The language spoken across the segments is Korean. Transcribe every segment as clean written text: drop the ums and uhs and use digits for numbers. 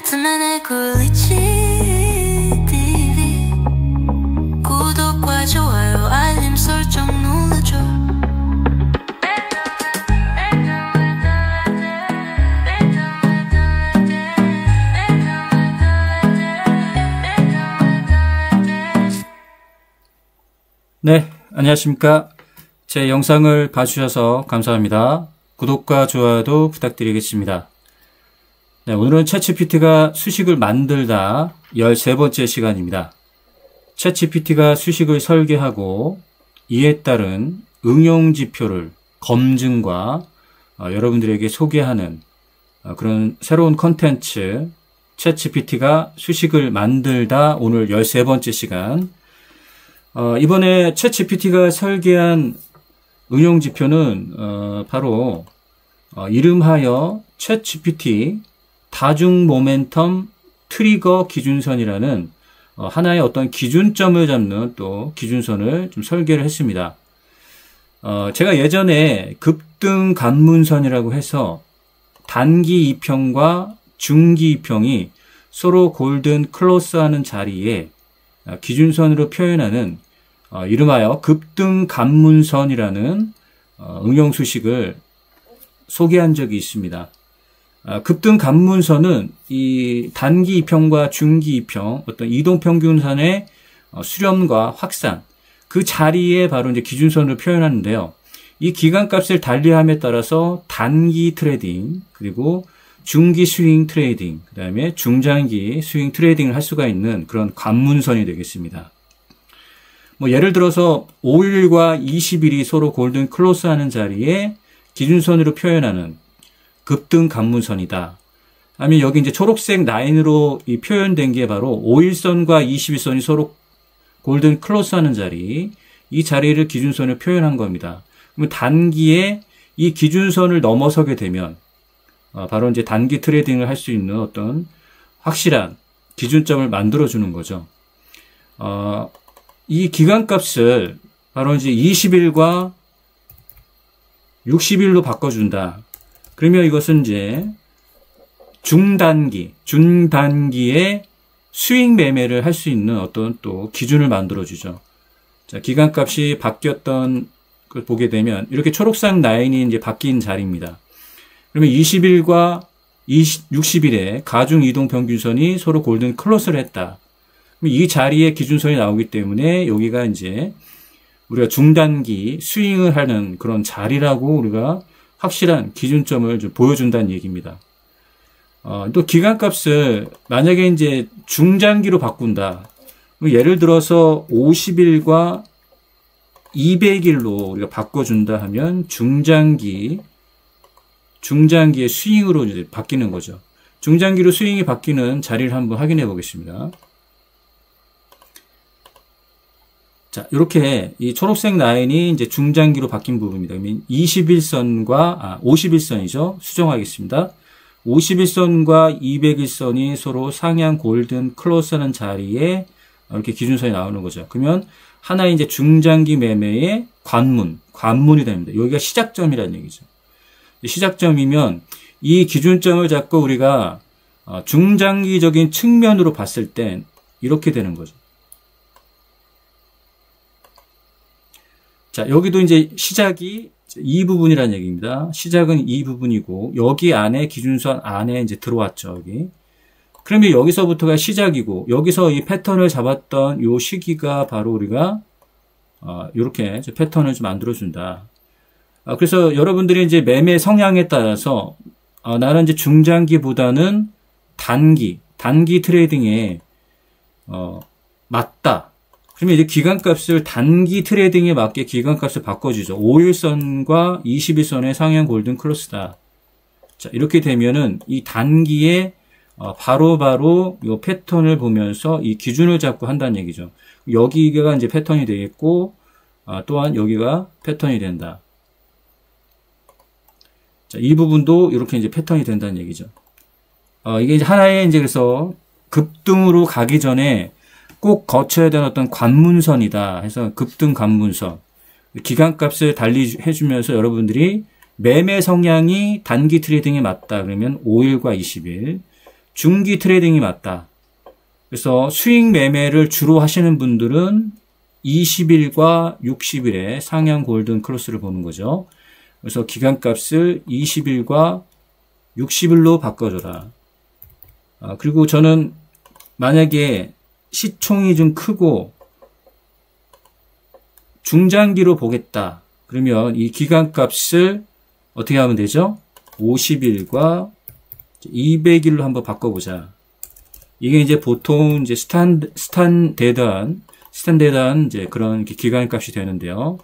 틈에 굴리지 TV 구독과 좋아요 알림 설정 눌러줘. 네, 안녕하십니까. 제 영상을 봐주셔서 감사합니다. 구독과 좋아요도 부탁드리겠습니다. 네, 오늘은 챗GPT가 수식을 만들다 13번째 시간입니다. 챗GPT가 수식을 설계하고 이에 따른 응용 지표를 검증과 여러분들에게 소개하는 그런 새로운 컨텐츠 챗GPT가 수식을 만들다 오늘 13번째 시간. 이번에 챗GPT가 설계한 응용 지표는 바로 이름하여 챗GPT 다중 모멘텀 트리거 기준선이라는 하나의 어떤 기준점을 잡는 또 기준선을 좀 설계를 했습니다. 제가 예전에 급등 관문선이라고 해서 단기 이평과 중기 이평이 서로 골든 클로스하는 자리에 기준선으로 표현하는 이름하여 급등 관문선이라는 응용 수식을 소개한 적이 있습니다. 급등 관문선은 이 단기 이평과 중기 이평, 어떤 이동평균선의 수렴과 확산, 그 자리에 바로 이제 기준선으로 표현하는데요. 이 기간값을 달리함에 따라서 단기 트레이딩, 그리고 중기 스윙 트레이딩, 그 다음에 중장기 스윙 트레이딩을 할 수가 있는 그런 관문선이 되겠습니다. 예를 들어서 5일과 20일이 서로 골든 클로스 하는 자리에 기준선으로 표현하는 급등 관문선이다. 아니면 여기 이제 초록색 라인으로 이 표현된 게 바로 5일선과 20일선이 서로 골든 클로스 하는 자리, 이 자리를 기준선으로 표현한 겁니다. 그러면 단기에 이 기준선을 넘어서게 되면 바로 이제 단기 트레이딩을 할 수 있는 어떤 확실한 기준점을 만들어주는 거죠. 이 기간값을 바로 이제 20일과 60일로 바꿔준다. 그러면 이것은 이제 중단기의 스윙 매매를 할 수 있는 어떤 또 기준을 만들어주죠. 자, 기간값이 바뀌었던 걸 보게 되면 이렇게 초록색 라인이 이제 바뀐 자리입니다. 그러면 20일과 60일에 가중 이동 평균선이 서로 골든 클로스를 했다. 이 자리에 기준선이 나오기 때문에 여기가 이제 우리가 중단기 스윙을 하는 그런 자리라고 우리가 확실한 기준점을 좀 보여준다는 얘기입니다. 또 기간값을 만약에 이제 중장기로 바꾼다. 예를 들어서 50일과 200일로 우리가 바꿔준다 하면 중장기의 스윙으로 이제 바뀌는 거죠. 중장기로 스윙이 바뀌는 자리를 한번 확인해 보겠습니다. 자, 이렇게 이 초록색 라인이 이제 중장기로 바뀐 부분입니다. 그러면 50일선이죠. 수정하겠습니다. 50일선과 200일선이 서로 상향 골든 클로스하는 자리에 이렇게 기준선이 나오는 거죠. 그러면 하나의 이제 중장기 매매의 관문이 됩니다. 여기가 시작점이라는 얘기죠. 시작점이면 이 기준점을 잡고 우리가 중장기적인 측면으로 봤을 땐 이렇게 되는 거죠. 자, 여기도 이제 시작이 이 부분이라는 얘기입니다. 시작은 이 부분이고, 여기 안에 기준선 안에 이제 들어왔죠, 여기. 그러면 여기서부터가 시작이고, 여기서 이 패턴을 잡았던 요 시기가 바로 우리가, 이렇게 패턴을 좀 만들어준다. 그래서 여러분들이 이제 매매 성향에 따라서, 나는 이제 중장기보다는 단기 트레이딩에, 맞다. 그러면 이제 기간값을 단기 트레이딩에 맞게 기간값을 바꿔주죠. 5일선과 20일선의 상향 골든 클로스다. 자, 이렇게 되면은 이 단기에 바로 이 패턴을 보면서 이 기준을 잡고 한다는 얘기죠. 여기가 이제 패턴이 되겠고, 또한 여기가 패턴이 된다. 자, 이 부분도 이렇게 이제 패턴이 된다는 얘기죠. 이게 이제 하나의 이제 그래서 급등으로 가기 전에 꼭 거쳐야 되는 어떤 관문선이다 해서 급등 관문선. 기간값을 달리해주면서 여러분들이 매매 성향이 단기 트레이딩에 맞다 그러면 5일과 20일, 중기 트레이딩이 맞다. 그래서 수익 매매를 주로 하시는 분들은 20일과 60일에 상향 골든 크로스를 보는 거죠. 그래서 기간값을 20일과 60일로 바꿔줘라. 그리고 저는 만약에 시총이 좀 크고 중장기로 보겠다. 그러면 이 기간값을 어떻게 하면 되죠? 50일과 200일로 한번 바꿔보자. 이게 이제 보통 이제 스탠데드한 이제 그런 기간값이 되는데요.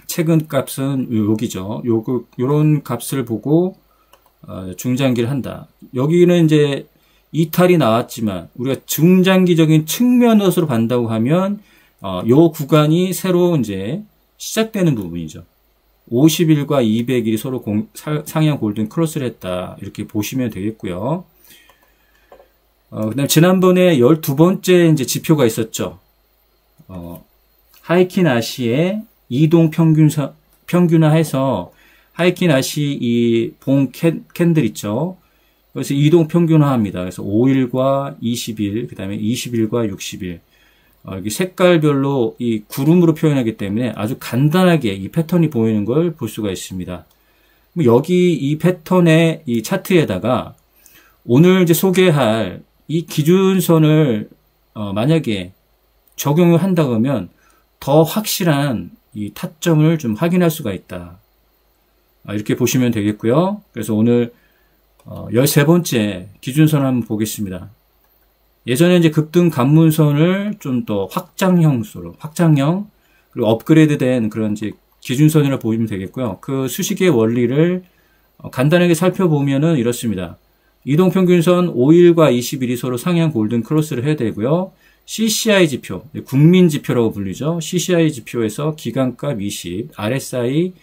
최근 값은 여기죠. 요런 값을 보고 중장기를 한다. 여기는 이제 이탈이 나왔지만 우리가 중장기적인 측면으로 반다고 하면 요 구간이 새로 이제 시작되는 부분이죠. 50일과 200일이 서로 상향 골든 크로스를 했다. 이렇게 보시면 되겠고요. 그다음에 지난번에 12번째 이제 지표가 있었죠. 하이키 나시의 이동 평균화해서 하이키 나시 이 봉 캔들 있죠. 그래서 이동 평균화합니다. 그래서 5일과 20일, 그다음에 20일과 60일. 여기 색깔별로 이 구름으로 표현하기 때문에 아주 간단하게 이 패턴이 보이는 걸 볼 수가 있습니다. 여기 이 패턴의 이 차트에다가 오늘 이제 소개할 이 기준선을 만약에 적용을 한다고 하면 더 확실한 이 타점을 좀 확인할 수가 있다. 이렇게 보시면 되겠고요. 그래서 오늘 13번째 기준선을 한번 보겠습니다. 예전에 이제 급등 관문선을 좀 더 확장형 그리고 업그레이드된 그런 이제 기준선이라 보시면 되겠고요. 그 수식의 원리를 간단하게 살펴보면은 이렇습니다. 이동평균선 5일과 20일이 서로 상향 골든 크로스를 해야 되고요. CCI 지표, 국민지표라고 불리죠. CCI 지표에서 기간값 20, RSI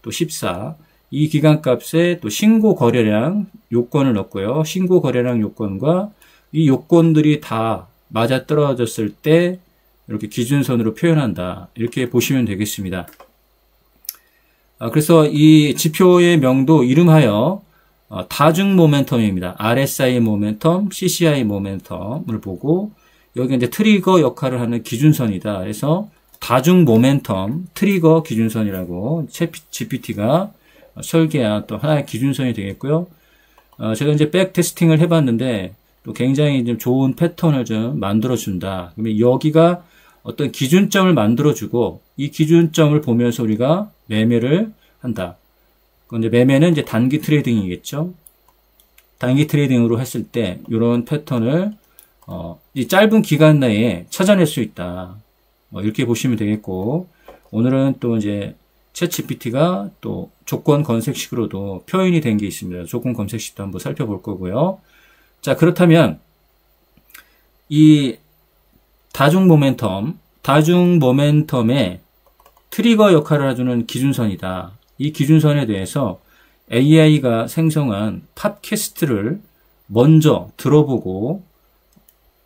또 14, 이 기간값에 또 신고 거래량 요건을 넣고요. 신고 거래량 요건과 이 요건들이 다 맞아떨어졌을 때 이렇게 기준선으로 표현한다. 이렇게 보시면 되겠습니다. 그래서 이 지표의 명도 이름하여 다중 모멘텀입니다. RSI 모멘텀, CCI 모멘텀을 보고 여기 이제 트리거 역할을 하는 기준선이다. 그래서 다중 모멘텀 트리거 기준선이라고 GPT가 설계한 또 하나의 기준선이 되겠고요. 제가 이제 백 테스팅을 해봤는데 또 굉장히 좀 좋은 패턴을 좀 만들어준다. 그러면 여기가 어떤 기준점을 만들어주고 이 기준점을 보면서 우리가 매매를 한다. 이제 매매는 이제 단기 트레이딩이겠죠. 단기 트레이딩으로 했을 때 이런 패턴을 이 짧은 기간 내에 찾아낼 수 있다. 이렇게 보시면 되겠고 오늘은 또 이제 챗GPT가 또 조건 검색식으로도 표현이 된 게 있습니다. 조건 검색식도 한번 살펴볼 거고요. 자, 그렇다면 이 다중 모멘텀의 트리거 역할을 해주는 기준선이다. 이 기준선에 대해서 AI가 생성한 팟캐스트를 먼저 들어보고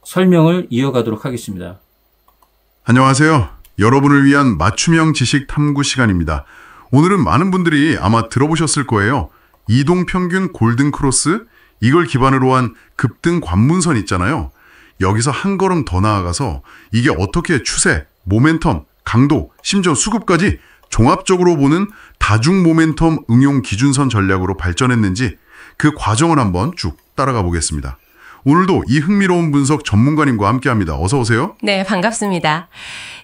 설명을 이어가도록 하겠습니다. 안녕하세요. 여러분을 위한 맞춤형 지식 탐구 시간입니다. 오늘은 많은 분들이 아마 들어보셨을 거예요. 이동평균 골든크로스, 이걸 기반으로 한 급등 관문선 있잖아요. 여기서 한 걸음 더 나아가서 이게 어떻게 추세, 모멘텀, 강도, 심지어 수급까지 종합적으로 보는 다중 모멘텀 응용 기준선 전략으로 발전했는지 그 과정을 한번 쭉 따라가 보겠습니다. 오늘도 이 흥미로운 분석 전문가님과 함께합니다. 어서 오세요. 네, 반갑습니다.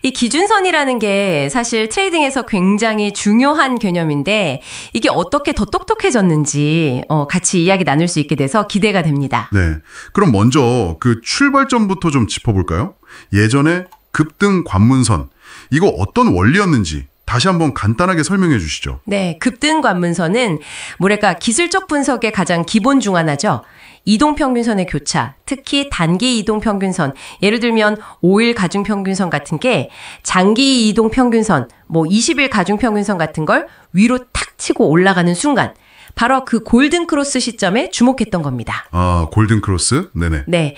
이 기준선이라는 게 사실 트레이딩에서 굉장히 중요한 개념인데 이게 어떻게 더 똑똑해졌는지 같이 이야기 나눌 수 있게 돼서 기대가 됩니다. 네, 그럼 먼저 그 출발점부터 좀 짚어볼까요? 예전에 급등 관문선, 이거 어떤 원리였는지 다시 한번 간단하게 설명해 주시죠. 네, 급등 관문선은 뭐랄까 기술적 분석의 가장 기본 중 하나죠. 이동평균선의 교차, 특히 단기 이동평균선, 예를 들면 5일 가중평균선 같은 게 장기 이동평균선, 20일 가중평균선 같은 걸 위로 탁 치고 올라가는 순간 바로 그 골든크로스 시점에 주목했던 겁니다. 아, 골든크로스? 네네. 네.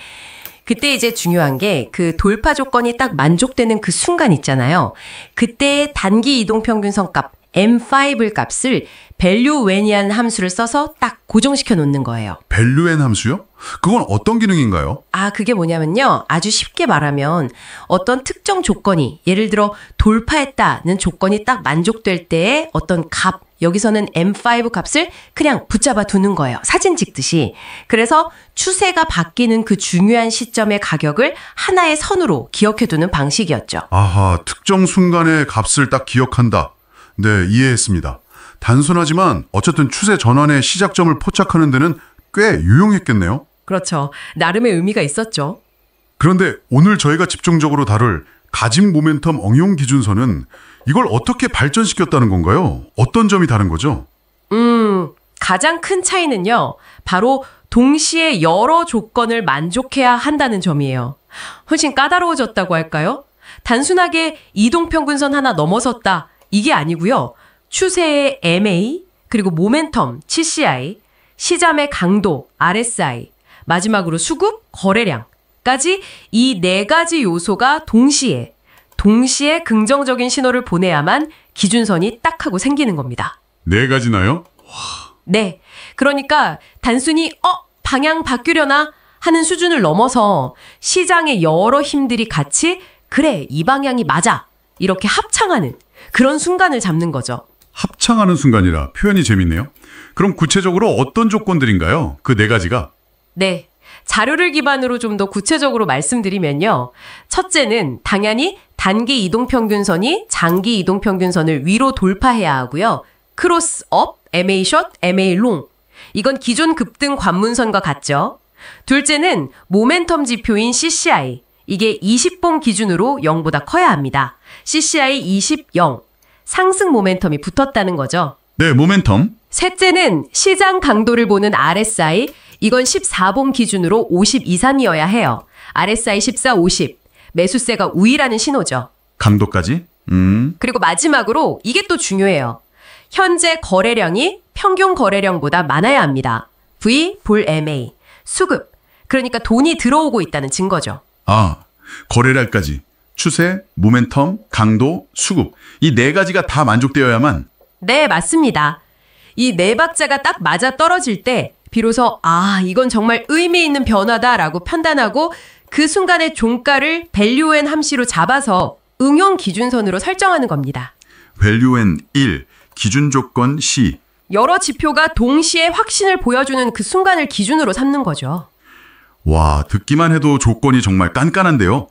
그때 이제 중요한 게 그 돌파 조건이 딱 만족되는 그 순간 있잖아요. 그때 단기 이동평균선 값, M5을 값을 밸류웬이라는 함수를 써서 딱 고정시켜 놓는 거예요. 밸류엔 함수요? 그건 어떤 기능인가요? 그게 뭐냐면요. 아주 쉽게 말하면 어떤 특정 조건이 예를 들어 돌파했다는 조건이 딱 만족될 때의 어떤 값, 여기서는 M5 값을 그냥 붙잡아 두는 거예요. 사진 찍듯이. 그래서 추세가 바뀌는 그 중요한 시점의 가격을 하나의 선으로 기억해 두는 방식이었죠. 아하, 특정 순간의 값을 딱 기억한다. 네, 이해했습니다. 단순하지만 어쨌든 추세 전환의 시작점을 포착하는 데는 꽤 유용했겠네요. 그렇죠. 나름의 의미가 있었죠. 그런데 오늘 저희가 집중적으로 다룰 가직 모멘텀 응용 기준선은 이걸 어떻게 발전시켰다는 건가요? 어떤 점이 다른 거죠? 가장 큰 차이는요. 바로 동시에 여러 조건을 만족해야 한다는 점이에요. 훨씬 까다로워졌다고 할까요? 단순하게 이동평균선 하나 넘어섰다. 이게 아니고요. 추세의 MA, 그리고 모멘텀, CCI, 시잠의 강도, RSI, 마지막으로 수급, 거래량까지 이 네 가지 요소가 동시에 긍정적인 신호를 보내야만 기준선이 딱 하고 생기는 겁니다. 네 가지나요? 네. 그러니까 단순히 방향 바뀌려나 하는 수준을 넘어서 시장의 여러 힘들이 같이 그래, 이 방향이 맞아. 이렇게 합창하는 그런 순간을 잡는 거죠. 합창하는 순간이라 표현이 재밌네요. 그럼 구체적으로 어떤 조건들인가요? 그 네 가지가? 네. 자료를 기반으로 좀 더 구체적으로 말씀드리면요. 첫째는 당연히 단기 이동평균선이 장기 이동평균선을 위로 돌파해야 하고요. 크로스업, MA 숏, MA 롱. 이건 기존 급등 관문선과 같죠. 둘째는 모멘텀 지표인 CCI. 이게 20봉 기준으로 0보다 커야 합니다. CCI 20, 0. 상승 모멘텀이 붙었다는 거죠. 네, 모멘텀. 셋째는 시장 강도를 보는 RSI. 이건 14봉 기준으로 50 이상이어야 해요. RSI 14, 50. 매수세가 우위라는 신호죠. 강도까지? 그리고 마지막으로 이게 또 중요해요. 현재 거래량이 평균 거래량보다 많아야 합니다. V, 볼 MA. 수급. 그러니까 돈이 들어오고 있다는 증거죠. 거래량까지. 추세, 모멘텀, 강도, 수급. 이 네 가지가 다 만족되어야만. 네, 맞습니다. 이 네 박자가 딱 맞아 떨어질 때 비로소 이건 정말 의미 있는 변화다라고 판단하고 그 순간의 종가를 밸류엔 함수로 잡아서 응용 기준선으로 설정하는 겁니다. 밸류엔 1, 기준 조건 C. 여러 지표가 동시에 확신을 보여주는 그 순간을 기준으로 삼는 거죠. 와, 듣기만 해도 조건이 정말 깐깐한데요.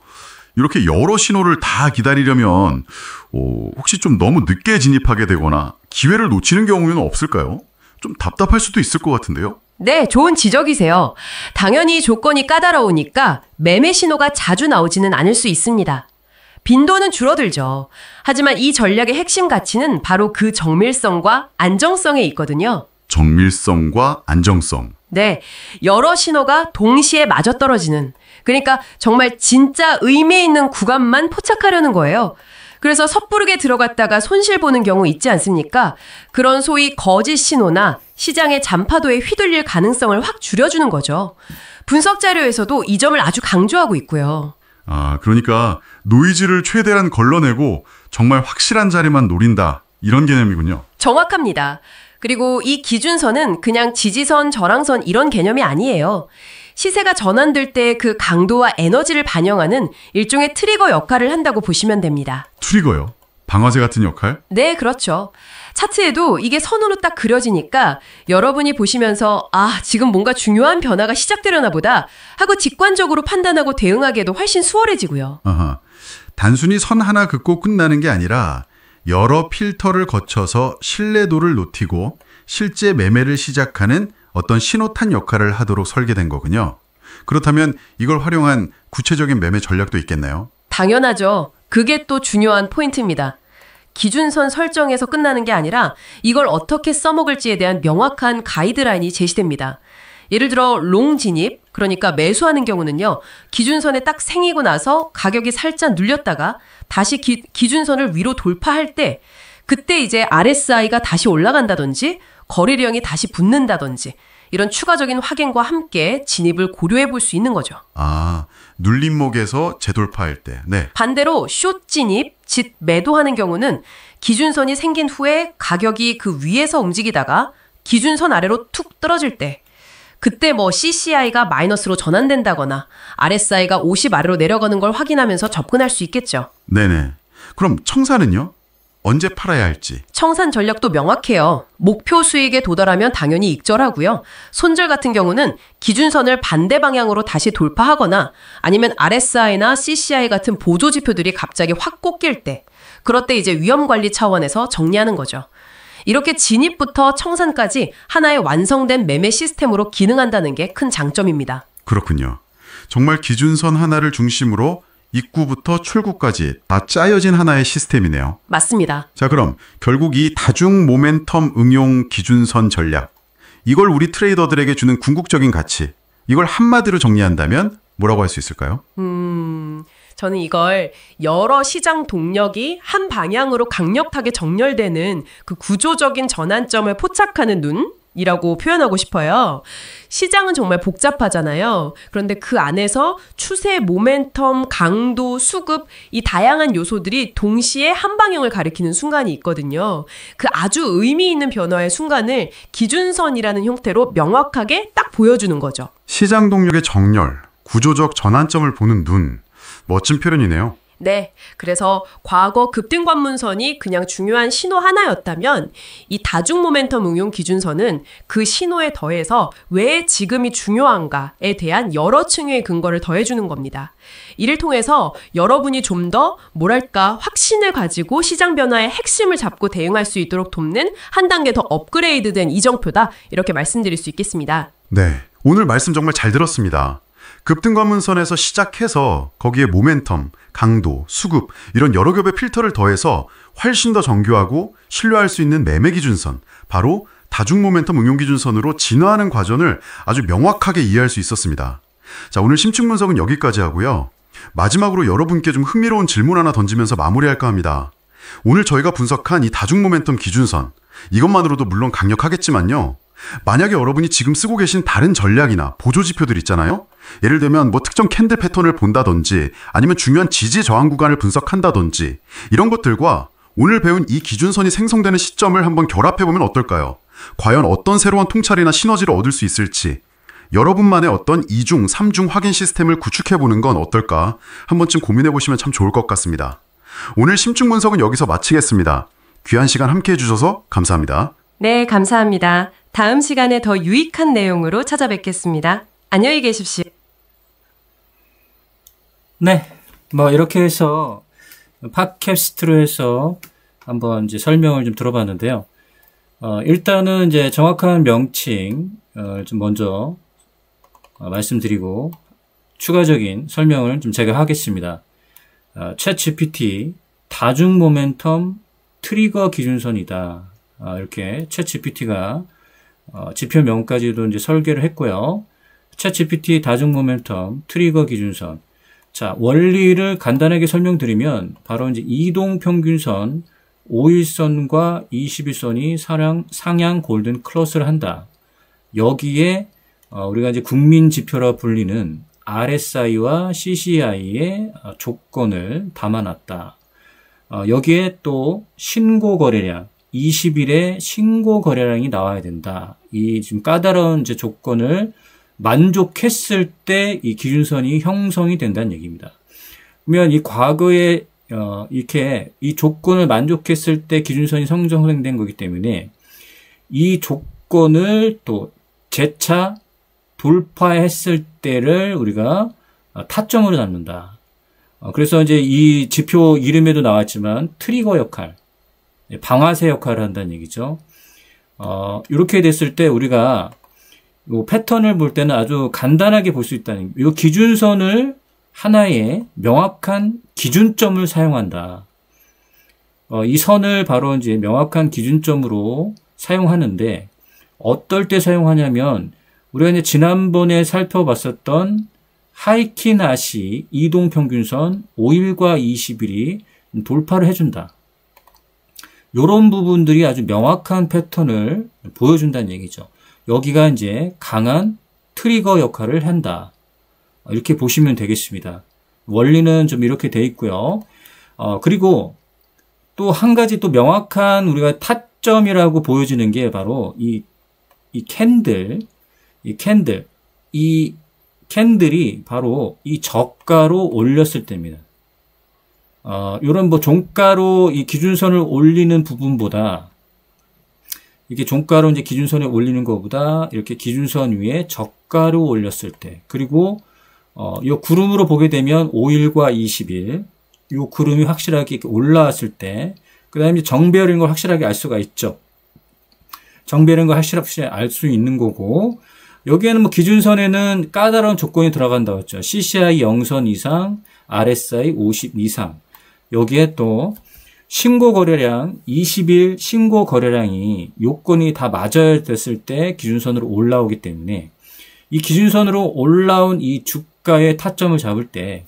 이렇게 여러 신호를 다 기다리려면 혹시 좀 너무 늦게 진입하게 되거나 기회를 놓치는 경우는 없을까요? 좀 답답할 수도 있을 것 같은데요. 네, 좋은 지적이세요. 당연히 조건이 까다로우니까 매매 신호가 자주 나오지는 않을 수 있습니다. 빈도는 줄어들죠. 하지만 이 전략의 핵심 가치는 바로 그 정밀성과 안정성에 있거든요. 정밀성과 안정성. 네, 여러 신호가 동시에 맞아떨어지는, 그러니까 정말 진짜 의미 있는 구간만 포착하려는 거예요. 그래서 섣부르게 들어갔다가 손실 보는 경우 있지 않습니까? 그런 소위 거짓 신호나 시장의 잔파도에 휘둘릴 가능성을 확 줄여주는 거죠. 분석 자료에서도 이 점을 아주 강조하고 있고요. 그러니까 노이즈를 최대한 걸러내고 정말 확실한 자리만 노린다. 이런 개념이군요. 정확합니다. 그리고 이 기준선은 그냥 지지선, 저항선 이런 개념이 아니에요. 시세가 전환될 때 그 강도와 에너지를 반영하는 일종의 트리거 역할을 한다고 보시면 됩니다. 트리거요? 방아쇠 같은 역할? 네, 그렇죠. 차트에도 이게 선으로 딱 그려지니까 여러분이 보시면서 지금 뭔가 중요한 변화가 시작되려나 보다 하고 직관적으로 판단하고 대응하기에도 훨씬 수월해지고요. 단순히 선 하나 긋고 끝나는 게 아니라 여러 필터를 거쳐서 신뢰도를 높이고 실제 매매를 시작하는 어떤 신호탄 역할을 하도록 설계된 거군요. 그렇다면 이걸 활용한 구체적인 매매 전략도 있겠나요? 당연하죠. 그게 또 중요한 포인트입니다. 기준선 설정에서 끝나는 게 아니라 이걸 어떻게 써먹을지에 대한 명확한 가이드라인이 제시됩니다. 예를 들어 롱 진입, 그러니까 매수하는 경우는요. 기준선에 딱 생기고 나서 가격이 살짝 눌렸다가 다시 기준선을 위로 돌파할 때 그때 이제 RSI가 다시 올라간다든지 거래량이 다시 붙는다든지 이런 추가적인 확인과 함께 진입을 고려해 볼 수 있는 거죠. 눌림목에서 재돌파할 때. 네. 반대로 숏 진입, 즉 매도하는 경우는 기준선이 생긴 후에 가격이 그 위에서 움직이다가 기준선 아래로 툭 떨어질 때, 그때 뭐 CCI가 마이너스로 전환된다거나 RSI가 50 아래로 내려가는 걸 확인하면서 접근할 수 있겠죠. 네네. 그럼 청산은요? 언제 팔아야 할지? 청산 전략도 명확해요. 목표 수익에 도달하면 당연히 익절하고요. 손절 같은 경우는 기준선을 반대 방향으로 다시 돌파하거나 아니면 RSI나 CCI 같은 보조 지표들이 갑자기 확 꺾일 때, 그럴 때 이제 위험 관리 차원에서 정리하는 거죠. 이렇게 진입부터 청산까지 하나의 완성된 매매 시스템으로 기능한다는 게 큰 장점입니다. 그렇군요. 정말 기준선 하나를 중심으로 입구부터 출구까지 다 짜여진 하나의 시스템이네요. 맞습니다. 자, 그럼 결국 이 다중 모멘텀 응용 기준선 전략, 이걸 우리 트레이더들에게 주는 궁극적인 가치, 이걸 한마디로 정리한다면 뭐라고 할 수 있을까요? 저는 이걸 여러 시장 동력이 한 방향으로 강력하게 정렬되는 그 구조적인 전환점을 포착하는 눈이라고 표현하고 싶어요. 시장은 정말 복잡하잖아요. 그런데 그 안에서 추세, 모멘텀, 강도, 수급, 이 다양한 요소들이 동시에 한 방향을 가리키는 순간이 있거든요. 그 아주 의미 있는 변화의 순간을 기준선이라는 형태로 명확하게 딱 보여주는 거죠. 시장 동력의 정렬, 구조적 전환점을 보는 눈, 멋진 표현이네요. 네. 그래서 과거 급등관문선이 그냥 중요한 신호 하나였다면 이 다중 모멘텀 응용 기준선은 그 신호에 더해서 왜 지금이 중요한가에 대한 여러 층의 근거를 더해주는 겁니다. 이를 통해서 여러분이 좀 더 뭐랄까 확신을 가지고 시장 변화의 핵심을 잡고 대응할 수 있도록 돕는 한 단계 더 업그레이드된 이정표다, 이렇게 말씀드릴 수 있겠습니다. 네. 오늘 말씀 정말 잘 들었습니다. 급등관문선에서 시작해서 거기에 모멘텀, 강도, 수급 이런 여러 겹의 필터를 더해서 훨씬 더 정교하고 신뢰할 수 있는 매매 기준선, 바로 다중 모멘텀 응용 기준선으로 진화하는 과정을 아주 명확하게 이해할 수 있었습니다. 자, 오늘 심층 분석은 여기까지 하고요. 마지막으로 여러분께 좀 흥미로운 질문 하나 던지면서 마무리할까 합니다. 오늘 저희가 분석한 이 다중 모멘텀 기준선, 이것만으로도 물론 강력하겠지만요. 만약에 여러분이 지금 쓰고 계신 다른 전략이나 보조 지표들 있잖아요. 예를 들면 뭐 특정 캔들 패턴을 본다든지 아니면 중요한 지지 저항 구간을 분석한다든지 이런 것들과 오늘 배운 이 기준선이 생성되는 시점을 한번 결합해보면 어떨까요? 과연 어떤 새로운 통찰이나 시너지를 얻을 수 있을지 여러분만의 어떤 2중, 3중 확인 시스템을 구축해보는 건 어떨까 한 번쯤 고민해보시면 참 좋을 것 같습니다. 오늘 심층 분석은 여기서 마치겠습니다. 귀한 시간 함께해 주셔서 감사합니다. 네, 감사합니다. 다음 시간에 더 유익한 내용으로 찾아뵙겠습니다. 안녕히 계십시오. 네, 뭐 이렇게 해서 팟캐스트로 해서 한번 이제 설명을 좀 들어봤는데요. 일단은 이제 정확한 명칭 좀 먼저 말씀드리고 추가적인 설명을 좀 제가 하겠습니다. 챗GPT 다중 모멘텀 트리거 기준선이다. 이렇게 챗GPT가 지표명까지도 이제 설계를 했고요. 챗GPT 다중 모멘텀 트리거 기준선. 자, 원리를 간단하게 설명드리면 바로 이제 이동 평균선 5일선과 21선이 상향 골든 크로스를 한다. 여기에 우리가 이제 국민 지표라 불리는 RSI와 CCI의 조건을 담아놨다. 여기에 또 신고 거래량 20일에 신고 거래량이 나와야 된다. 이 지금 까다로운 이제 조건을 만족했을 때 이 기준선이 형성이 된다는 얘기입니다. 그러면 이 과거에 이렇게 이 조건을 만족했을 때 기준선이 형성된 거기 때문에 이 조건을 또 재차 돌파했을 때를 우리가 타점으로 잡는다. 그래서 이제 이 지표 이름에도 나왔지만 트리거 역할, 방아쇠 역할을 한다는 얘기죠. 이렇게 됐을 때 우리가 요 패턴을 볼 때는 아주 간단하게 볼 수 있다는, 이 기준선을 하나의 명확한 기준점을 사용한다. 이 선을 바로 이제 명확한 기준점으로 사용하는데 어떨 때 사용하냐면 우리가 이제 지난번에 살펴봤었던 하이키나시 이동평균선 5일과 20일이 돌파를 해준다. 이런 부분들이 아주 명확한 패턴을 보여준다는 얘기죠. 여기가 이제 강한 트리거 역할을 한다. 이렇게 보시면 되겠습니다. 원리는 좀 이렇게 돼 있고요. 그리고 또 한 가지 또 명확한 우리가 타점이라고 보여지는 게 바로 이 캔들이 바로 이 저가로 올렸을 때입니다. 이런 뭐 종가로 이 기준선을 올리는 부분보다 이렇게 종가로 이제 기준선에 올리는 것보다 이렇게 기준선 위에 저가로 올렸을 때, 그리고 이 구름으로 보게 되면 5일과 20일, 이 구름이 확실하게 이렇게 올라왔을 때, 그 다음에 정배열인 걸 확실하게 알 수가 있죠. 정배열인 걸 확실하게 알 수 있는 거고, 여기에는 뭐 기준선에는 까다로운 조건이 들어간다고 했죠. CCI 0선 이상, RSI 50 이상. 여기에 또 신고 거래량 20일 신고 거래량이 요건이 다 맞아야 됐을 때 기준선으로 올라오기 때문에 이 기준선으로 올라온 이 주가의 타점을 잡을 때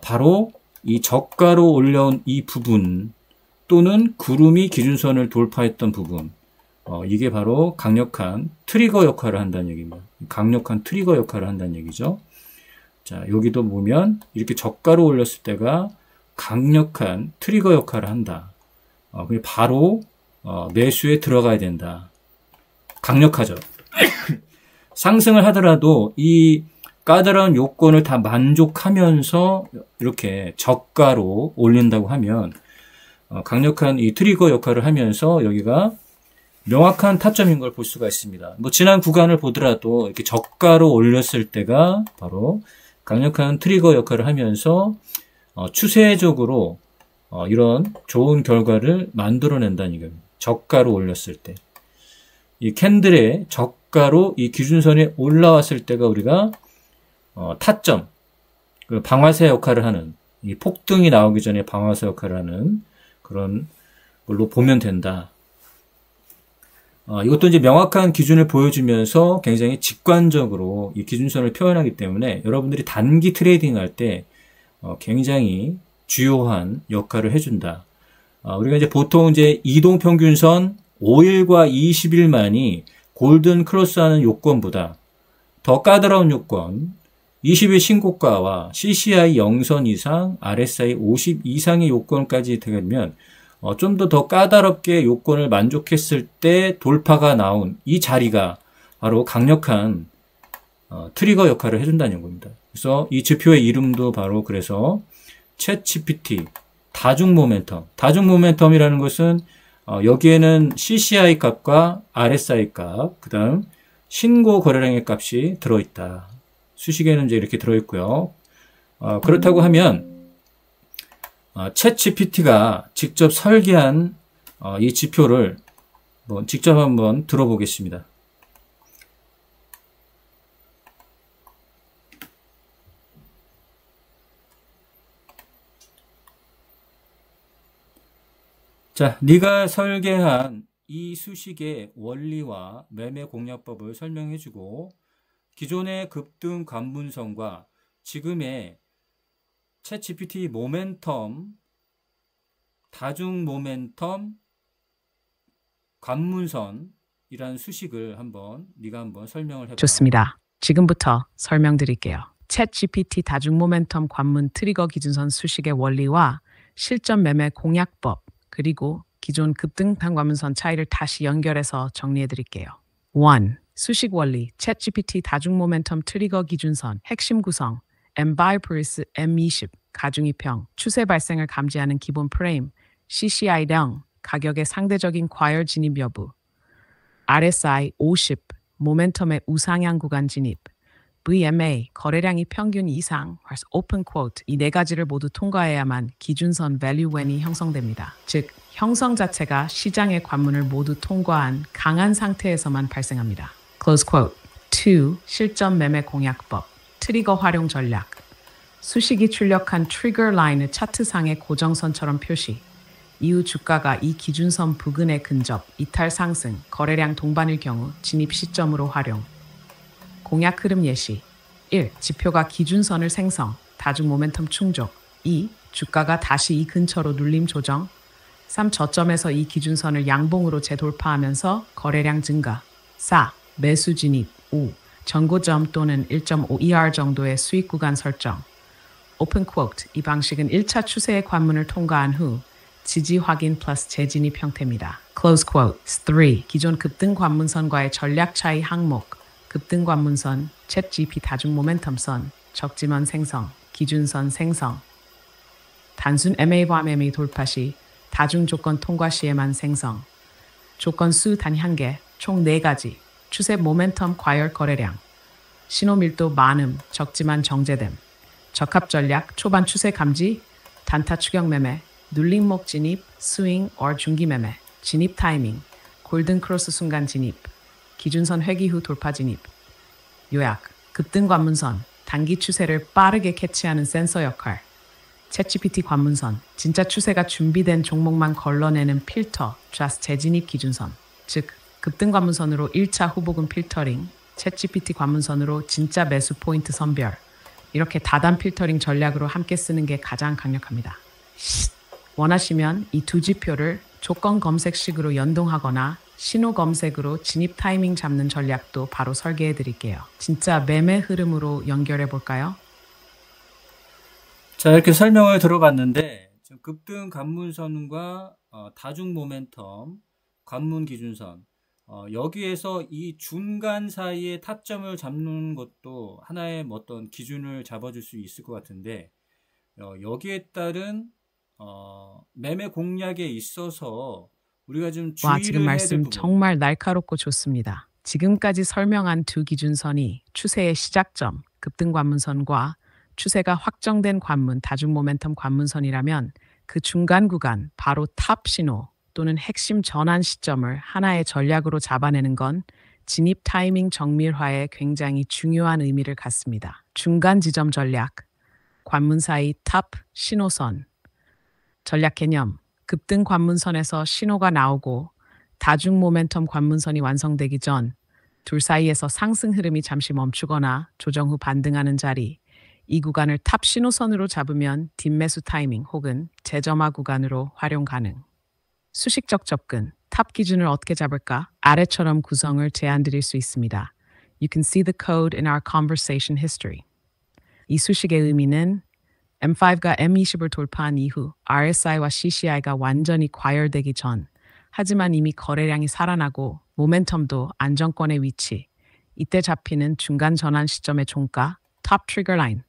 바로 이 저가로 올려온 이 부분 또는 구름이 기준선을 돌파했던 부분, 이게 바로 강력한 트리거 역할을 한다는 얘기입니다. 강력한 트리거 역할을 한다는 얘기죠. 자, 여기도 보면 이렇게 저가로 올렸을 때가 강력한 트리거 역할을 한다. 바로 매수에 들어가야 된다. 강력하죠. 상승을 하더라도 이 까다로운 요건을 다 만족하면서 이렇게 저가로 올린다고 하면 강력한 이 트리거 역할을 하면서 여기가 명확한 타점인 걸 볼 수가 있습니다. 뭐 지난 구간을 보더라도 이렇게 저가로 올렸을 때가 바로 강력한 트리거 역할을 하면서 추세적으로 이런 좋은 결과를 만들어낸다는 얘기입니다. 저가로 올렸을 때. 이 캔들의 저가로 이 기준선에 올라왔을 때가 우리가 타점, 그 방아쇠 역할을 하는, 이 폭등이 나오기 전에 방아쇠 역할을 하는 그런 걸로 보면 된다. 이것도 이제 명확한 기준을 보여주면서 굉장히 직관적으로 이 기준선을 표현하기 때문에 여러분들이 단기 트레이딩 할 때 굉장히 주요한 역할을 해준다. 우리가 이제 보통 이제 이동평균선 5일과 20일만이 골든 크로스하는 요건보다 더 까다로운 요건, 20일 신고가와 CCI 0선 이상, RSI 50 이상의 요건까지 되면 좀 더 까다롭게 요건을 만족했을 때 돌파가 나온 이 자리가 바로 강력한 트리거 역할을 해준다는 겁니다. 그래서 이 지표의 이름도 바로 그래서 챗GPT 다중 모멘텀이라는 것은 여기에는 CCI 값과 RSI 값, 그 다음 신고 거래량의 값이 들어있다. 수식에는 이제 이렇게 들어있고요. 그렇다고 하면 챗GPT가 직접 설계한 이 지표를 직접 한번 들어보겠습니다. 자, 네가 설계한 이 수식의 원리와 매매 공략법을 설명해주고 기존의 급등 관문선과 지금의 챗GPT 모멘텀, 다중 모멘텀, 관문선이라는 수식을 네가 한번 설명을 해봐. 좋습니다. 지금부터 설명드릴게요. 챗GPT 다중 모멘텀 관문 트리거 기준선 수식의 원리와 실전 매매 공략법, 그리고 기존 급등 관문선 차이를 다시 연결해서 정리해드릴게요. 1. 수식 원리, 챗GPT 다중 모멘텀 트리거 기준선, 핵심 구성, M-바이프리스 M20, 가중이평, 추세 발생을 감지하는 기본 프레임, CCI0, 가격의 상대적인 과열 진입 여부, RSI 50, 모멘텀의 우상향 구간 진입, VMA, 거래량이 평균 이상, 오픈 쿼트, 이 네 가지를 모두 통과해야만 기준선 value when이 형성됩니다. 즉, 형성 자체가 시장의 관문을 모두 통과한 강한 상태에서만 발생합니다. Close quote. 2. 실전 매매 공략법, 트리거 활용 전략, 수식이 출력한 트리거 라인을 차트상의 고정선처럼 표시, 이후 주가가 이 기준선 부근에 근접, 이탈 상승, 거래량 동반일 경우 진입 시점으로 활용. 공약 흐름 예시. 1. 지표가 기준선을 생성, 다중 모멘텀 충족. 2. 주가가 다시 이 근처로 눌림 조정. 3. 저점에서 이 기준선을 양봉으로 재돌파하면서 거래량 증가. 4. 매수 진입. 5. 전고점 또는 1.5 ER 정도의 수익 구간 설정. 오픈 쿼트. 이 방식은 1차 추세의 관문을 통과한 후 지지 확인 플러스 재진입 형태입니다. Close quote. 3. 기존 급등 관문선과의 전략 차이 항목. 급등 관문선, 챗 GP 다중 모멘텀선, 적지만 생성, 기준선 생성. 단순 MA와 MA 돌파 시 다중 조건 통과 시에만 생성. 조건 수 단 1개, 총 4가지. 추세 모멘텀 과열 거래량. 신호 밀도 많음, 적지만 정제됨. 적합 전략, 초반 추세 감지, 단타 추격 매매, 눌림목 진입, 스윙 or 중기 매매, 진입 타이밍, 골든 크로스 순간 진입, 기준선 회귀 후 돌파 진입. 요약, 급등 관문선, 단기 추세를 빠르게 캐치하는 센서 역할. 챗GPT 관문선, 진짜 추세가 준비된 종목만 걸러내는 필터, 좌스 재진입 기준선. 즉, 급등 관문선으로 1차 후보금 필터링, 챗GPT 관문선으로 진짜 매수 포인트 선별. 이렇게 다단 필터링 전략으로 함께 쓰는 게 가장 강력합니다. 원하시면 이 두 지표를 조건 검색식으로 연동하거나 신호 검색으로 진입 타이밍 잡는 전략도 바로 설계해 드릴게요. 진짜 매매 흐름으로 연결해 볼까요? 자, 이렇게 설명을 들어봤는데 지금 급등 관문선과 다중 모멘텀, 관문 기준선, 여기에서 이 중간 사이에 타점을 잡는 것도 하나의 어떤 기준을 잡아줄 수 있을 것 같은데, 여기에 따른 매매 공략에 있어서 우리가 좀 와, 주의를 지금 해야 될 말씀 부분. 정말 날카롭고 좋습니다. 지금까지 설명한 두 기준선이 추세의 시작점, 급등 관문선과 추세가 확정된 관문, 다중 모멘텀 관문선이라면 그 중간 구간, 바로 탑 신호 또는 핵심 전환 시점을 하나의 전략으로 잡아내는 건 진입 타이밍 정밀화에 굉장히 중요한 의미를 갖습니다. 중간 지점 전략, 관문 사이 탑 신호선. 전략 개념, 급등 관문선에서 신호가 나오고 다중 모멘텀 관문선이 완성되기 전 둘 사이에서 상승 흐름이 잠시 멈추거나 조정 후 반등하는 자리, 이 구간을 탑 신호선으로 잡으면 뒷매수 타이밍 혹은 재점화 구간으로 활용 가능. 수식적 접근, 탑 기준을 어떻게 잡을까? 아래처럼 구성을 제안 드릴 수 있습니다. You can see the code in our conversation history. 이 수식의 의미는 M5가 M20을 돌파한 이후 RSI와 CCI가 완전히 과열되기 전, 하지만 이미 거래량이 살아나고 모멘텀도 안정권의 위치, 이때 잡히는 중간 전환 시점의 종가, 탑 트리거 라인.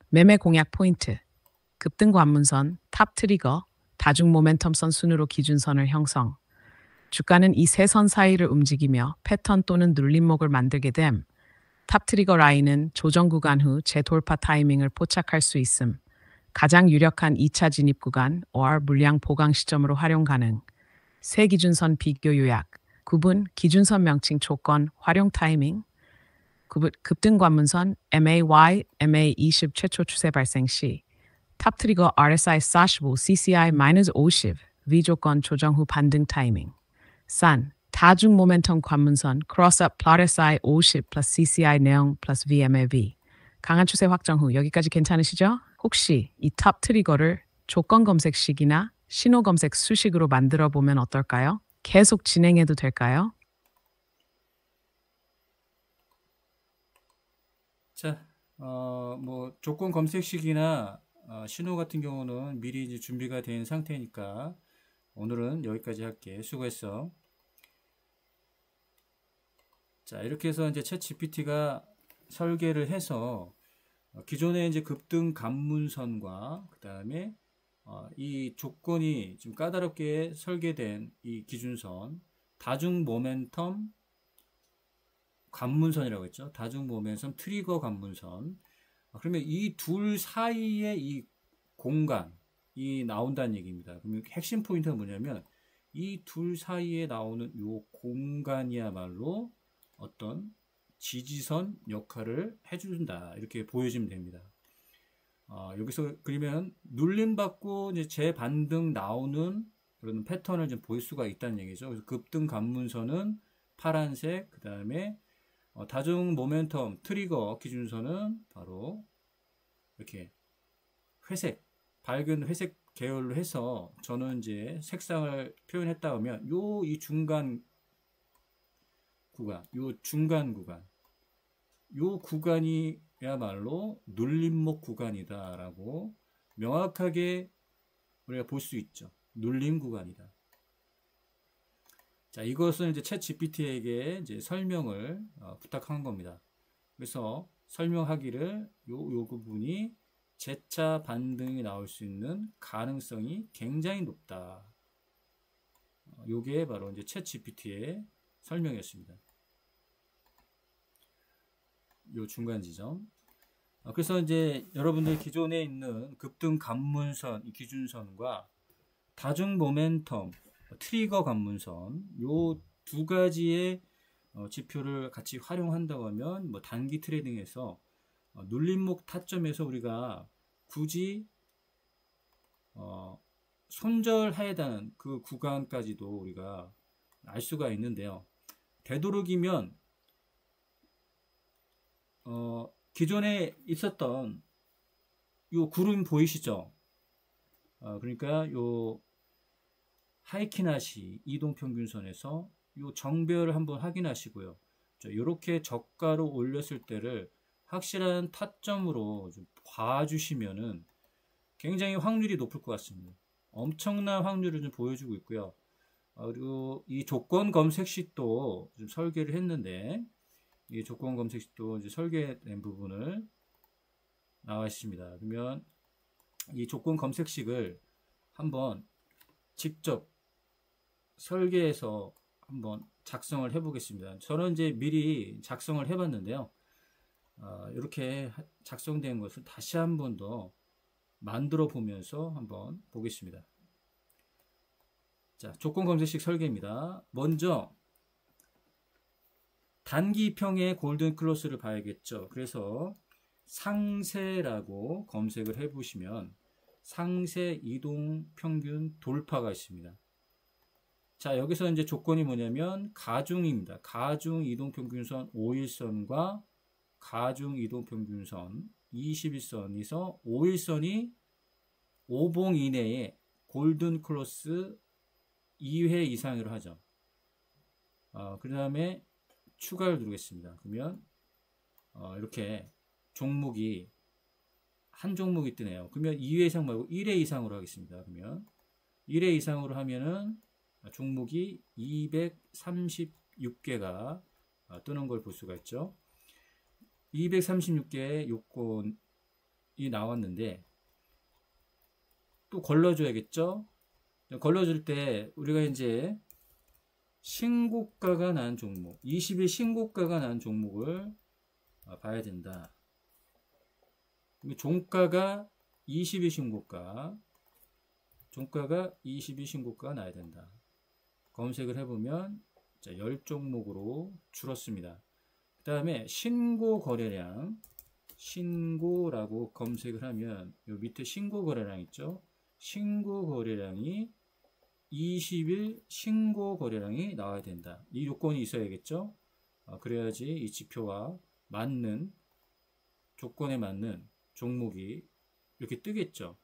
매매 공략 포인트, 급등 관문선, 탑 트리거, 다중 모멘텀선 순으로 기준선을 형성. 주가는 이 세 선 사이를 움직이며 패턴 또는 눌림목을 만들게 됨. 탑 트리거 라인은 조정 구간 후 재돌파 타이밍을 포착할 수 있음. 가장 유력한 2차 진입 구간 or 물량 보강 시점으로 활용 가능. 세 기준선 비교 요약. 구분, 기준선 명칭 조건, 활용 타이밍. 급등 관문선 MAY, MA20 최초 추세 발생 시 탑 트리거 RSI 45, CCI-50, 위조건 조정 후 반등 타이밍. 산, 다중 모멘텀 관문선 크로스업 RSI 50 플러스 CCI 내용 플러스 VMAV. 강한 추세 확정 후 여기까지 괜찮으시죠? 혹시 이 탑 트리거를 조건 검색식이나 신호 검색 수식으로 만들어 보면 어떨까요? 계속 진행해도 될까요? 자, 뭐 조건 검색식이나 신호 같은 경우는 미리 이제 준비가 된 상태니까 오늘은 여기까지 할게. 수고했어. 자, 이렇게 해서 이제 챗 GPT가 설계를 해서 기존의 이제 급등 관문선과 그 다음에 이 조건이 좀 까다롭게 설계된 이 기준선, 다중 모멘텀 관문선이라고 했죠. 다중 모멘텀 트리거 관문선. 그러면 이 둘 사이에 이 공간이 나온다는 얘기입니다. 그러면 핵심 포인트가 뭐냐면 이 둘 사이에 나오는 이 공간이야말로 어떤 지지선 역할을 해준다. 이렇게 보여주면 됩니다. 여기서 그러면 눌림받고 이제 재반등 나오는 그런 패턴을 좀 보일 수가 있다는 얘기죠. 그래서 급등 관문선은 파란색, 그 다음에 다중 모멘텀 트리거 기준선은 바로 이렇게 회색, 밝은 회색 계열로 해서 저는 이제 색상을 표현했다 하면 이 중간 구간, 요 구간이야말로 눌림목 구간이다라고 명확하게 우리가 볼 수 있죠. 눌림 구간이다. 자, 이것은 이제 챗 GPT에게 이제 설명을 부탁한 겁니다. 그래서 설명하기를 요 부분이 재차 반등이 나올 수 있는 가능성이 굉장히 높다. 요게 바로 이제 챗 GPT의 설명이었습니다. 요 중간 지점. 그래서 이제 여러분들 기존에 있는 급등 관문선, 이 기준선과 다중 모멘텀, 트리거 관문선, 요 두 가지의 지표를 같이 활용한다고 하면 뭐 단기 트레이딩에서 눌림목 타점에서 우리가 굳이 손절해야하는 그 구간까지도 우리가 알 수가 있는데요. 되도록이면 기존에 있었던 요 구름 보이시죠? 그러니까 요 하이키나시 이동평균선에서 요 정배열을 한번 확인하시고요. 이렇게 저가로 올렸을 때를 확실한 타점으로 좀 봐주시면은 굉장히 확률이 높을 것 같습니다. 엄청난 확률을 좀 보여주고 있고요. 그리고 이 조건 검색식도 좀 설계를 했는데, 이 조건 검색식도 이제 설계된 부분을 나와 있습니다. 그러면 이 조건 검색식을 한번 직접 설계해서 한번 작성을 해 보겠습니다. 저는 이제 미리 작성을 해 봤는데요. 이렇게 작성된 것을 다시 한 번 더 만들어 보면서 한번 보겠습니다. 자, 조건 검색식 설계입니다. 먼저 단기평의 골든 클로스를 봐야겠죠. 그래서 상세라고 검색을 해 보시면 상세 이동 평균 돌파가 있습니다. 자, 여기서 이제 조건이 뭐냐면 가중입니다. 가중 이동평균선 5일선과 가중 이동평균선 21선에서 5일선이 5봉 이내에 골든 클로스 2회 이상으로 하죠. 그 다음에 추가를 누르겠습니다. 그러면 이렇게 종목이 한 종목이 뜨네요. 그러면 2회 이상 말고 1회 이상으로 하겠습니다. 그러면 1회 이상으로 하면은 종목이 236개가 뜨는 걸 볼 수가 있죠. 236개의 요건이 나왔는데 또 걸러줘야겠죠. 걸러줄 때 우리가 이제 신고가가 난 종목, 20일 신고가가 난 종목을 봐야 된다. 종가가 20일 신고가, 종가가 20일 신고가가 나야 된다. 검색을 해보면 10종목으로 줄었습니다. 그 다음에 신고 거래량, 신고라고 검색을 하면 요 밑에 신고 거래량 있죠. 신고 거래량이 20일 신고 거래량이 나와야 된다. 이 요건이 있어야겠죠. 그래야지 이 지표와 맞는, 조건에 맞는 종목이 이렇게 뜨겠죠.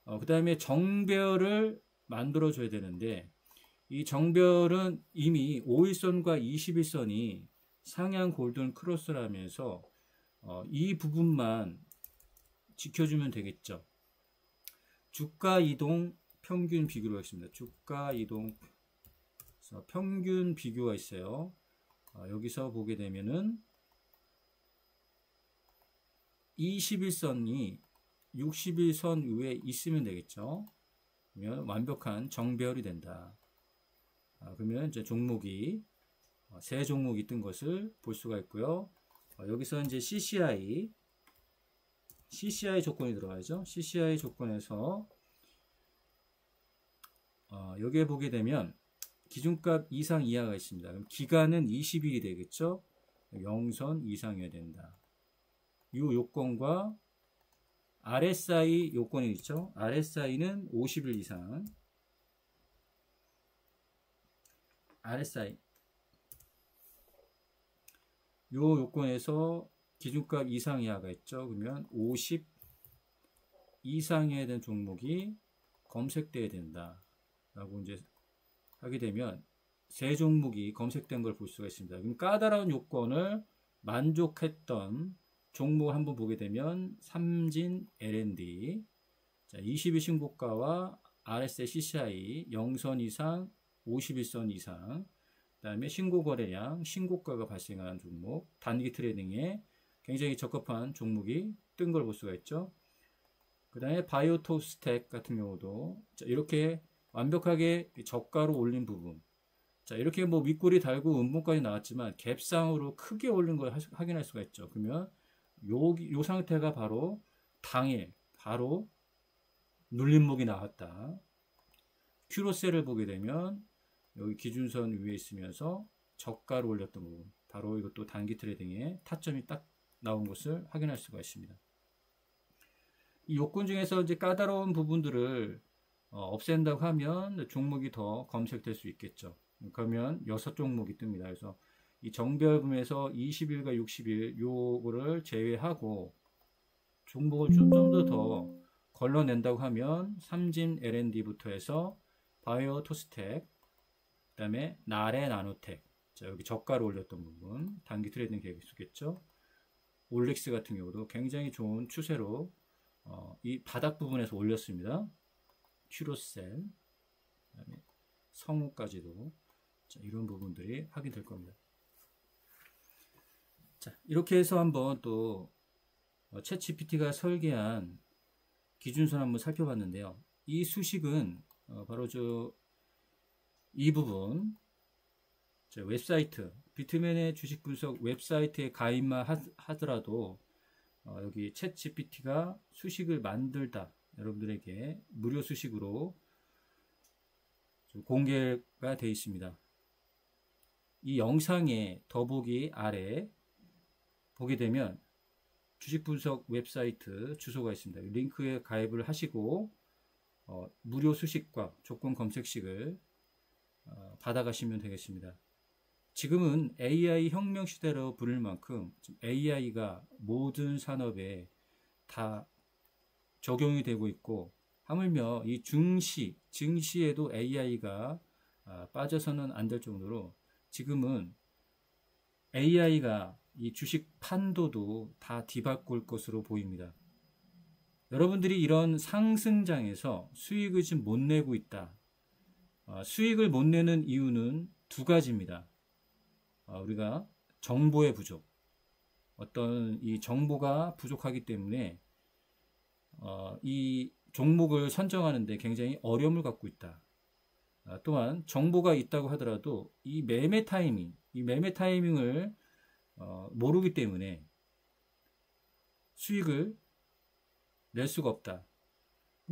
그 다음에 정배열을 만들어 줘야 되는데 이 정배열은 이미 5일선과 21선이 상향 골든 크로스라면서 이 부분만 지켜주면 되겠죠. 주가 이동 평균 비교가 있습니다. 주가 이동 평균 비교가 있어요. 여기서 보게 되면은 21선이 60일선 위에 있으면 되겠죠. 그러면 완벽한 정배열이 된다. 그러면 이제 종목이 세 종목이 뜬 것을 볼 수가 있고요. 여기서 이제 CCI 조건이 들어가죠. CCI 조건에서 여기에 보게 되면 기준값 이상 이하가 있습니다. 그럼 기간은 20일이 되겠죠. 0선 이상이어야 된다. 이 요건과 RSI 요건이 있죠. RSI는 50일 이상. RSI 요 요건에서 기준값 이상 이하가 있죠. 그러면 50 이상이어야 되는 종목이 검색돼야 된다. 라고 이제 하게 되면 세 종목이 검색된 걸 볼 수가 있습니다. 그럼 까다로운 요건을 만족했던 종목을 한번 보게 되면 삼진 L&D. 자, 20일 신고가와 RSI CCI 0선 이상, 51선 이상, 그 다음에 신고거래량, 신고가가 발생한 종목, 단기 트레이딩에 굉장히 적합한 종목이 뜬 걸 볼 수가 있죠. 그 다음에 바이오토스텍 같은 경우도 자, 이렇게 완벽하게 저가로 올린 부분. 자, 이렇게 뭐 윗꼬리 달고 음봉까지 나왔지만 갭상으로 크게 올린 걸 확인할 수가 있죠. 그러면 요 상태가 바로 당일 바로 눌림목이 나왔다. 큐로셀을 보게 되면 여기 기준선 위에 있으면서 저가로 올렸던 부분. 바로 이것도 단기 트레이딩에 타점이 딱 나온 것을 확인할 수가 있습니다. 이 요건 중에서 이제 까다로운 부분들을 없앤다고 하면 종목이 더 검색될 수 있겠죠. 그러면 6종목이 뜹니다. 그래서 이 정별금에서 20일과 60일 요거를 제외하고 종목을 좀 더 걸러낸다고 하면 삼진 L&D부터 해서 바이오토스텍, 그 다음에 나래 나노텍, 자 여기 저가로 올렸던 부분 단기 트레이딩 계획이겠죠. 올릭스 같은 경우도 굉장히 좋은 추세로 이 바닥 부분에서 올렸습니다. 큐로셀, 그다음에 성우까지도 자, 이런 부분들이 확인될 겁니다. 자, 이렇게 해서 한번 또 챗GPT가 설계한 기준선 한번 살펴봤는데요. 이 수식은 바로 이 부분 웹사이트 비트맨의 주식 분석 웹사이트에 가입만 하더라도 여기 챗GPT가 수식을 만들다 여러분들에게 무료 수식으로 공개가 되어 있습니다. 이 영상의 더보기 아래 보게 되면 주식 분석 웹사이트 주소가 있습니다. 링크에 가입을 하시고 무료 수식과 조건 검색식을 받아가시면 되겠습니다. 지금은 AI 혁명 시대로 부를 만큼 AI가 모든 산업에 다 적용이 되고 있고 하물며 이 증시에도 AI가 빠져서는 안 될 정도로 지금은 AI가 이 주식 판도도 다 뒤바꿀 것으로 보입니다. 여러분들이 이런 상승장에서 수익을 지금 못 내고 있다. 수익을 못 내는 이유는 두 가지입니다. 우리가 정보의 부족, 어떤 이 정보가 부족하기 때문에 이 종목을 선정하는데 굉장히 어려움을 갖고 있다. 또한 정보가 있다고 하더라도 이 매매 타이밍을 모르기 때문에 수익을 낼 수가 없다.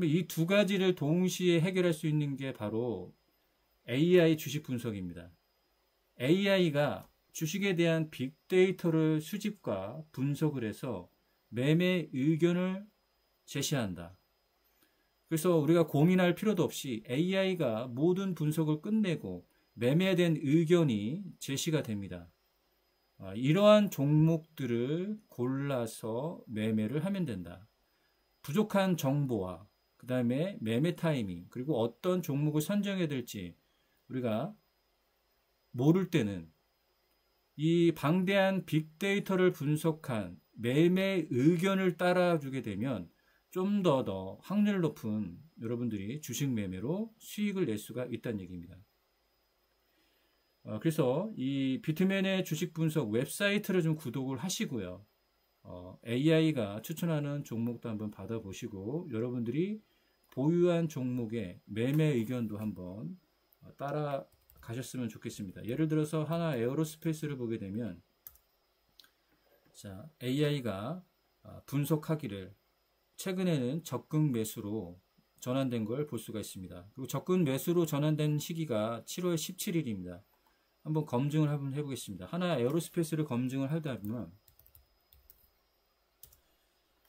이 두 가지를 동시에 해결할 수 있는 게 바로 AI 주식 분석입니다. AI가 주식에 대한 빅데이터를 수집과 분석을 해서 매매 의견을 제시한다. 그래서 우리가 고민할 필요도 없이 AI가 모든 분석을 끝내고 매매에 대한 의견이 제시가 됩니다. 이러한 종목들을 골라서 매매를 하면 된다. 부족한 정보와 그 다음에 매매 타이밍 그리고 어떤 종목을 선정해야 될지 우리가 모를 때는 이 방대한 빅데이터를 분석한 매매 의견을 따라주게 되면 좀 더 확률 높은 여러분들이 주식 매매로 수익을 낼 수가 있다는 얘기입니다. 그래서 이 비트맨의 주식 분석 웹사이트를 좀 구독을 하시고요. AI가 추천하는 종목도 한번 받아보시고 여러분들이 보유한 종목의 매매 의견도 한번 따라 가셨으면 좋겠습니다. 예를 들어서 하나 에어로스페이스를 보게 되면 자, AI가 분석하기를 최근에는 적극 매수로 전환된 걸 볼 수가 있습니다. 그리고 적극 매수로 전환된 시기가 7월 17일입니다. 한번 검증을 한번 해보겠습니다. 하나 에어로스페이스를 검증을 하다 보면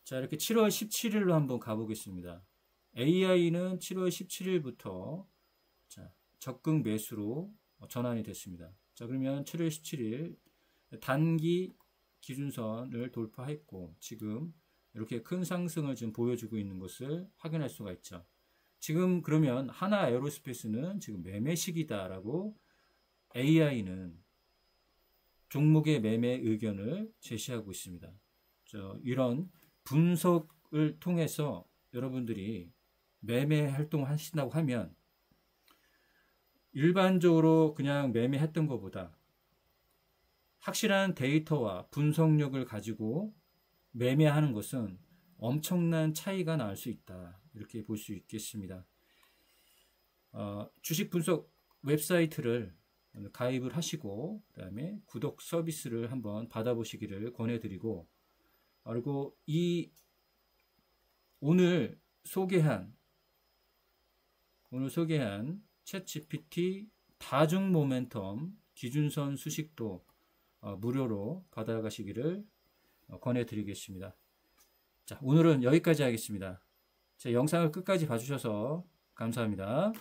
자, 이렇게 7월 17일로 한번 가보겠습니다. AI는 7월 17일부터 자, 적극 매수로 전환이 됐습니다. 자, 그러면 7월 17일 단기 기준선을 돌파했고 지금 이렇게 큰 상승을 지금 보여주고 있는 것을 확인할 수가 있죠. 지금 그러면 하나 에어로스페이스는 지금 매매 시기다라고 AI는 종목의 매매 의견을 제시하고 있습니다. 이런 분석을 통해서 여러분들이 매매 활동을 하신다고 하면 일반적으로 그냥 매매했던 것보다 확실한 데이터와 분석력을 가지고 매매하는 것은 엄청난 차이가 날 수 있다. 이렇게 볼 수 있겠습니다. 주식 분석 웹사이트를 가입을 하시고 그다음에 구독 서비스를 한번 받아보시기를 권해드리고, 그리고 이 오늘 소개한 챗GPT 다중 모멘텀 기준선 수식도 무료로 받아가시기를 권해드리겠습니다. 자, 오늘은 여기까지 하겠습니다. 제 영상을 끝까지 봐주셔서 감사합니다.